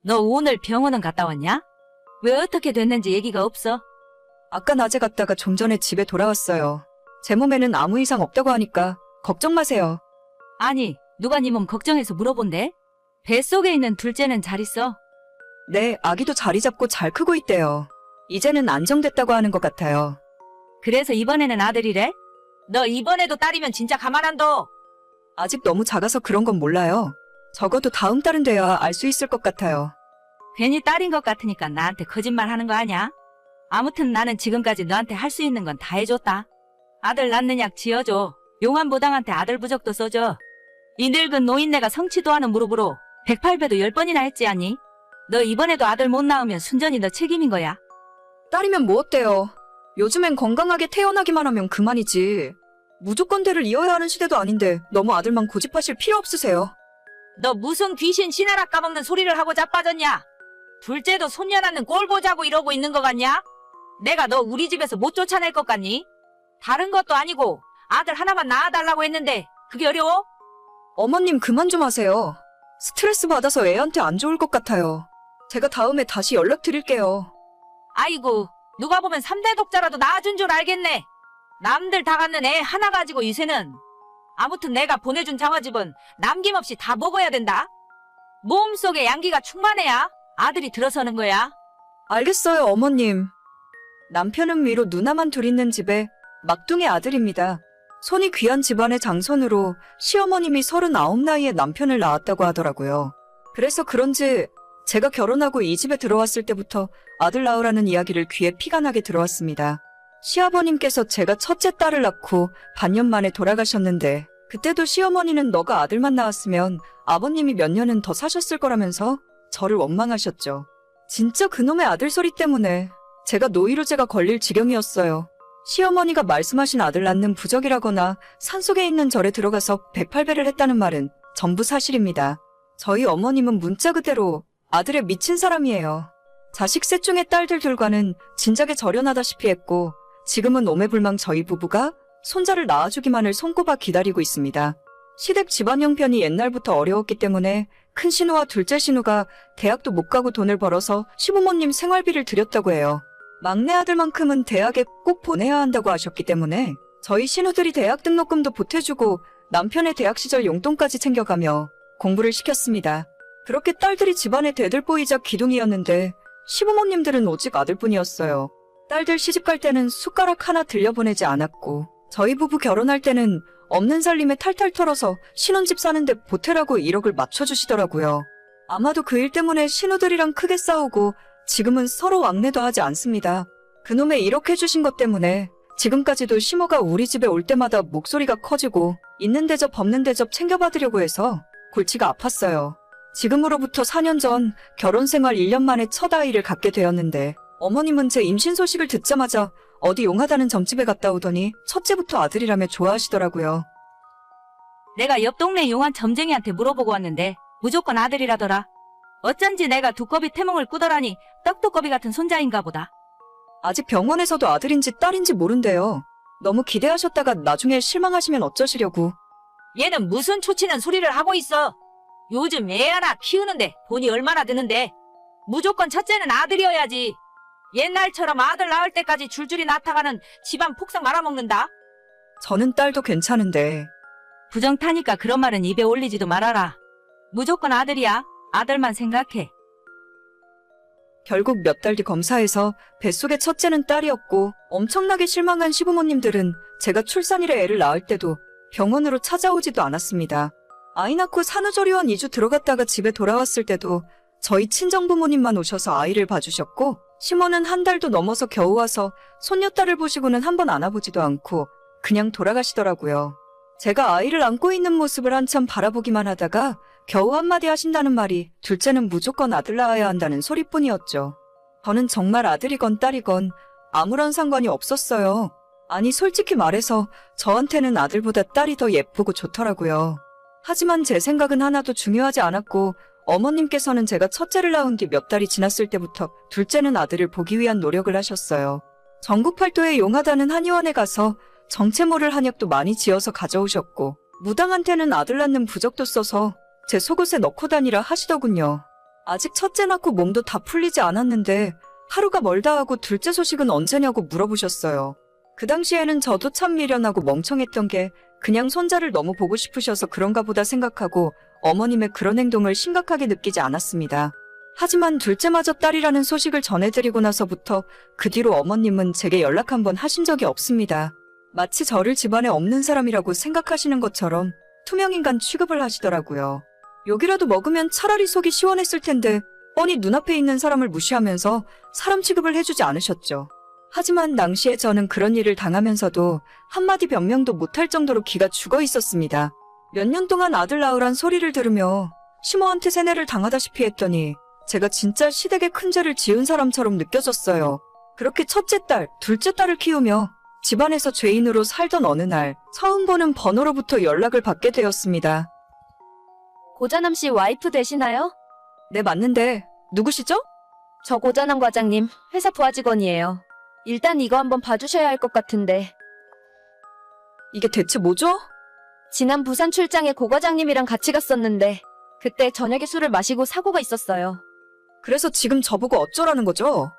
너 오늘 병원은 갔다 왔냐? 왜 어떻게 됐는지 얘기가 없어? 아까 낮에 갔다가 좀 전에 집에 돌아왔어요. 제 몸에는 아무 이상 없다고 하니까 걱정 마세요. 아니, 누가 네 몸 걱정해서 물어본대? 뱃속에 있는 둘째는 잘 있어? 네, 아기도 자리 잡고 잘 크고 있대요. 이제는 안정됐다고 하는 것 같아요. 그래서 이번에는 아들이래? 너 이번에도 딸이면 진짜 가만 안 둬. 아직 너무 작아서 그런 건 몰라요. 적어도 다음 달은 돼야 알 수 있을 것 같아요. 괜히 딸인 것 같으니까 나한테 거짓말 하는 거 아냐? 아무튼 나는 지금까지 너한테 할 수 있는 건 다 해줬다. 아들 낳는 약 지어줘. 용환부당한테 아들 부적도 써줘. 이 늙은 노인네가 성취도 않은 무릎으로 108배도 10번이나 했지 않니? 너 이번에도 아들 못 낳으면 순전히 너 책임인 거야. 딸이면 뭐 어때요? 요즘엔 건강하게 태어나기만 하면 그만이지. 무조건 대를 이어야 하는 시대도 아닌데 너무 아들만 고집하실 필요 없으세요. 너 무슨 귀신 신하라 까먹는 소리를 하고 자빠졌냐? 둘째도 손녀 낳는 꼴 보자고 이러고 있는 거 같냐? 내가 너 우리 집에서 못 쫓아낼 것 같니? 다른 것도 아니고 아들 하나만 낳아달라고 했는데 그게 어려워? 어머님 그만 좀 하세요. 스트레스 받아서 애한테 안 좋을 것 같아요. 제가 다음에 다시 연락드릴게요. 아이고, 누가 보면 3대 독자라도 낳아준 줄 알겠네. 남들 다 갖는 애 하나 가지고 이새는. 아무튼 내가 보내준 장어집은 남김없이 다 먹어야 된다. 몸속에 양기가 충만해야 아들이 들어서는 거야. 알겠어요, 어머님. 남편은 위로 누나만 둘 있는 집에 막둥이 아들입니다. 손이 귀한 집안의 장손으로 시어머님이 39 나이에 남편을 낳았다고 하더라고요. 그래서 그런지 제가 결혼하고 이 집에 들어왔을 때부터 아들 낳으라는 이야기를 귀에 피가 나게 들어왔습니다. 시아버님께서 제가 첫째 딸을 낳고 반년 만에 돌아가셨는데 그때도 시어머니는 너가 아들만 낳았으면 아버님이 몇 년은 더 사셨을 거라면서 저를 원망하셨죠. 진짜 그놈의 아들 소리 때문에 제가 노이로제가 걸릴 지경이었어요. 시어머니가 말씀하신 아들 낳는 부적이라거나 산속에 있는 절에 들어가서 108배를 했다는 말은 전부 사실입니다. 저희 어머님은 문자 그대로 아들에 미친 사람이에요. 자식 셋 중에 딸들 둘과는 진작에 절연하다시피 했고 지금은 오매불망 저희 부부가 손자를 낳아주기만을 손꼽아 기다리고 있습니다. 시댁 집안 형편이 옛날부터 어려웠기 때문에 큰 신우와 둘째 신우가 대학도 못 가고 돈을 벌어서 시부모님 생활비를 드렸다고 해요. 막내 아들만큼은 대학에 꼭 보내야 한다고 하셨기 때문에 저희 신우들이 대학 등록금도 보태주고 남편의 대학 시절 용돈까지 챙겨가며 공부를 시켰습니다. 그렇게 딸들이 집안의 대들보이자 기둥이었는데 시부모님들은 오직 아들뿐이었어요. 딸들 시집갈 때는 숟가락 하나 들려보내지 않았고 저희 부부 결혼할 때는 없는 살림에 탈탈 털어서 신혼집 사는데 보태라고 1억을 맞춰주시더라고요. 아마도 그 일 때문에 신우들이랑 크게 싸우고 지금은 서로 왕래도 하지 않습니다. 그놈의 1억 해주신 것 때문에 지금까지도 시모가 우리 집에 올 때마다 목소리가 커지고 있는 대접 없는 대접 챙겨받으려고 해서 골치가 아팠어요. 지금으로부터 4년 전 결혼 생활 1년 만에 첫 아이를 갖게 되었는데 어머님은 제 임신 소식을 듣자마자 어디 용하다는 점집에 갔다 오더니 첫째부터 아들이라며 좋아하시더라고요. 내가 옆 동네 용한 점쟁이한테 물어보고 왔는데 무조건 아들이라더라. 어쩐지 내가 두꺼비 태몽을 꾸더라니 떡두꺼비 같은 손자인가 보다. 아직 병원에서도 아들인지 딸인지 모른대요. 너무 기대하셨다가 나중에 실망하시면 어쩌시려고. 얘는 무슨 초치는 소리를 하고 있어. 요즘 애 하나 키우는데 돈이 얼마나 드는데. 무조건 첫째는 아들이어야지. 옛날처럼 아들 낳을 때까지 줄줄이 낳다가는 집안 폭삭 말아먹는다. 저는 딸도 괜찮은데. 부정 타니까 그런 말은 입에 올리지도 말아라. 무조건 아들이야. 아들만 생각해. 결국 몇 달 뒤 검사에서 뱃속의 첫째는 딸이었고 엄청나게 실망한 시부모님들은 제가 출산일에 애를 낳을 때도 병원으로 찾아오지도 않았습니다. 아이 낳고 산후조리원 2주 들어갔다가 집에 돌아왔을 때도 저희 친정부모님만 오셔서 아이를 봐주셨고 시모는 한 달도 넘어서 겨우 와서 손녀딸을 보시고는 한 번 안아보지도 않고 그냥 돌아가시더라고요. 제가 아이를 안고 있는 모습을 한참 바라보기만 하다가 겨우 한마디 하신다는 말이 둘째는 무조건 아들 낳아야 한다는 소리뿐이었죠. 저는 정말 아들이건 딸이건 아무런 상관이 없었어요. 아니 솔직히 말해서 저한테는 아들보다 딸이 더 예쁘고 좋더라고요. 하지만 제 생각은 하나도 중요하지 않았고 어머님께서는 제가 첫째를 낳은 뒤 몇 달이 지났을 때부터 둘째는 아들을 보기 위한 노력을 하셨어요. 전국 팔도에 용하다는 한의원에 가서 정체모를 한약도 많이 지어서 가져오셨고 무당한테는 아들 낳는 부적도 써서 제 속옷에 넣고 다니라 하시더군요. 아직 첫째 낳고 몸도 다 풀리지 않았는데 하루가 멀다 하고 둘째 소식은 언제냐고 물어보셨어요. 그 당시에는 저도 참 미련하고 멍청했던 게 그냥 손자를 너무 보고 싶으셔서 그런가 보다 생각하고 어머님의 그런 행동을 심각하게 느끼지 않았습니다. 하지만 둘째마저 딸이라는 소식을 전해드리고 나서부터 그 뒤로 어머님은 제게 연락 한 번 하신 적이 없습니다. 마치 저를 집안에 없는 사람이라고 생각하시는 것처럼 투명인간 취급을 하시더라고요. 욕이라도 먹으면 차라리 속이 시원했을 텐데 뻔히 눈앞에 있는 사람을 무시하면서 사람 취급을 해주지 않으셨죠. 하지만 당시에 저는 그런 일을 당하면서도 한마디 변명도 못할 정도로 기가 죽어 있었습니다. 몇 년 동안 아들 낳으란 소리를 들으며 시모한테 세뇌를 당하다시피 했더니 제가 진짜 시댁에 큰 죄를 지은 사람처럼 느껴졌어요. 그렇게 첫째 딸, 둘째 딸을 키우며 집안에서 죄인으로 살던 어느 날 처음 보는 번호로부터 연락을 받게 되었습니다. 고자남 씨 와이프 되시나요? 네, 맞는데 누구시죠? 저 고자남 과장님, 회사 부하 직원이에요. 일단 이거 한번 봐주셔야 할 것 같은데. 이게 대체 뭐죠? 지난 부산 출장에 고 과장님이랑 같이 갔었는데 그때 저녁에 술을 마시고 사고가 있었어요. 그래서 지금 저보고 어쩌라는 거죠?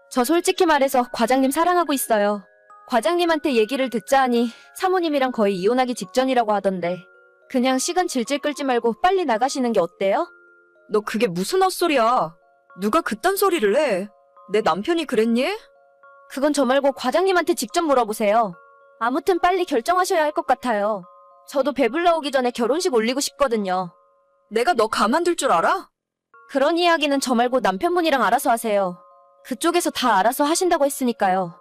저 솔직히 말해서 과장님 사랑하고 있어요. 과장님한테 얘기를 듣자 하니 사모님이랑 거의 이혼하기 직전이라고 하던데 그냥 시간 질질 끌지 말고 빨리 나가시는 게 어때요? 너 그게 무슨 헛소리야? 누가 그딴 소리를 해? 내 남편이 그랬니? 그건 저 말고 과장님한테 직접 물어보세요. 아무튼 빨리 결정하셔야 할 것 같아요. 저도 배불러 오기 전에 결혼식 올리고 싶거든요. 내가 너 가만둘 줄 알아? 그런 이야기는 저 말고 남편분이랑 알아서 하세요. 그쪽에서 다 알아서 하신다고 했으니까요.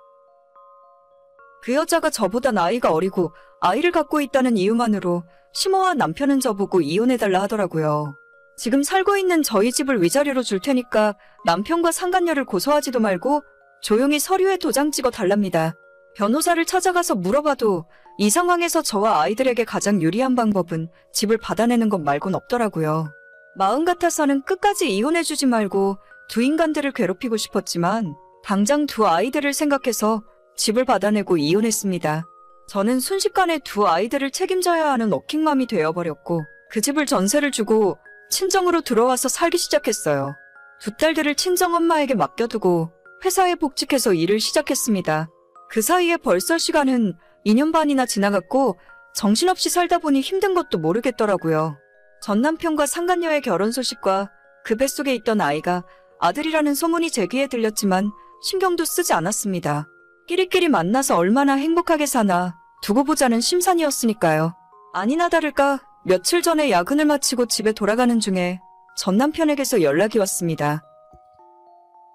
그 여자가 저보다 나이가 어리고 아이를 갖고 있다는 이유만으로 시모와 남편은 저보고 이혼해달라 하더라고요. 지금 살고 있는 저희 집을 위자료로 줄 테니까 남편과 상간녀를 고소하지도 말고 조용히 서류에 도장 찍어 달랍니다. 변호사를 찾아가서 물어봐도 이 상황에서 저와 아이들에게 가장 유리한 방법은 집을 받아내는 것 말곤 없더라고요. 마음 같아서는 끝까지 이혼해주지 말고 두 인간들을 괴롭히고 싶었지만 당장 두 아이들을 생각해서 집을 받아내고 이혼했습니다. 저는 순식간에 두 아이들을 책임져야 하는 워킹맘이 되어버렸고 그 집을 전세를 주고 친정으로 들어와서 살기 시작했어요. 두 딸들을 친정엄마에게 맡겨두고 회사에 복직해서 일을 시작했습니다. 그 사이에 벌써 시간은 2년 반이나 지나갔고 정신없이 살다 보니 힘든 것도 모르겠더라고요. 전 남편과 상간녀의 결혼 소식과 그 뱃속에 있던 아이가 아들이라는 소문이 제 귀에 들렸지만 신경도 쓰지 않았습니다. 끼리끼리 만나서 얼마나 행복하게 사나 두고 보자는 심산이었으니까요. 아니나 다를까 며칠 전에 야근을 마치고 집에 돌아가는 중에 전 남편에게서 연락이 왔습니다.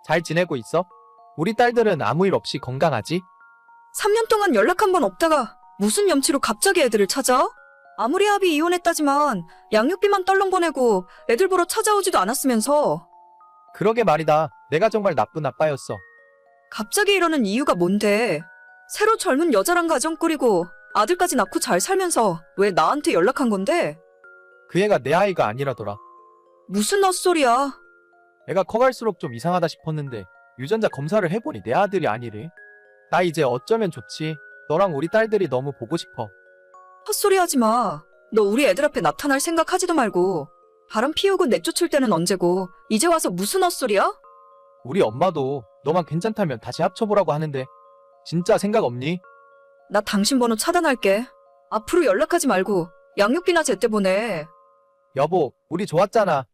잘 지내고 있어? 우리 딸들은 아무 일 없이 건강하지? 3년 동안 연락 한 번 없다가 무슨 염치로 갑자기 애들을 찾아? 아무리 합의 이혼했다지만 양육비만 떨렁 보내고 애들 보러 찾아오지도 않았으면서. 그러게 말이다. 내가 정말 나쁜 아빠였어. 갑자기 이러는 이유가 뭔데? 새로 젊은 여자랑 가정 꾸리고 아들까지 낳고 잘 살면서 왜 나한테 연락한 건데? 그 애가 내 아이가 아니라더라. 무슨 헛소리야. 애가 커갈수록 좀 이상하다 싶었는데 유전자 검사를 해보니 내 아들이 아니래. 나 이제 어쩌면 좋지. 너랑 우리 딸들이 너무 보고 싶어. 헛소리 하지 마. 너 우리 애들 앞에 나타날 생각하지도 말고. 바람 피우고 내쫓을 때는 언제고 이제 와서 무슨 헛소리야? 우리 엄마도 너만 괜찮다면 다시 합쳐보라고 하는데 진짜 생각 없니? 나 당신 번호 차단할게. 앞으로 연락하지 말고 양육비나 제때 보내. 여보, 우리 좋았잖아.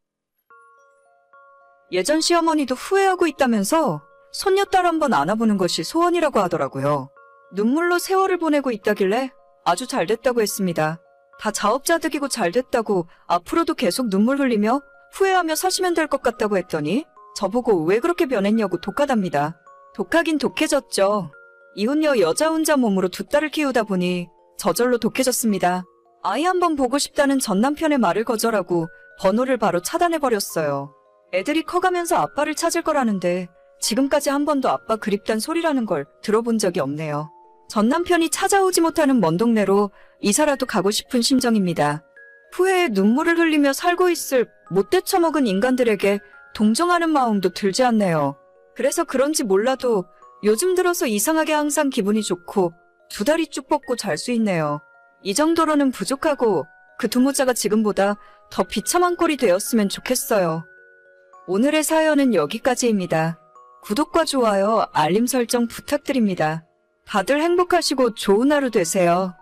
예전 시어머니도 후회하고 있다면서 손녀딸 한번 안아보는 것이 소원이라고 하더라고요. 눈물로 세월을 보내고 있다길래 아주 잘 됐다고 했습니다. 다 자업자득이고 잘 됐다고 앞으로도 계속 눈물 흘리며 후회하며 사시면 될 것 같다고 했더니 저보고 왜 그렇게 변했냐고 독하답니다. 독하긴 독해졌죠. 이혼녀 여자 혼자 몸으로 두 딸을 키우다 보니 저절로 독해졌습니다. 아이 한번 보고 싶다는 전 남편의 말을 거절하고 번호를 바로 차단해버렸어요. 애들이 커가면서 아빠를 찾을 거라는데 지금까지 한 번도 아빠 그립단 소리라는 걸 들어본 적이 없네요. 전 남편이 찾아오지 못하는 먼 동네로 이사라도 가고 싶은 심정입니다. 후회에 눈물을 흘리며 살고 있을 못돼 처먹은 인간들에게 동정하는 마음도 들지 않네요. 그래서 그런지 몰라도 요즘 들어서 이상하게 항상 기분이 좋고 두 다리 쭉 뻗고 잘 수 있네요. 이 정도로는 부족하고 그 두모자가 지금보다 더 비참한 꼴이 되었으면 좋겠어요. 오늘의 사연은 여기까지입니다. 구독과 좋아요, 알림 설정 부탁드립니다. 다들 행복하시고 좋은 하루 되세요.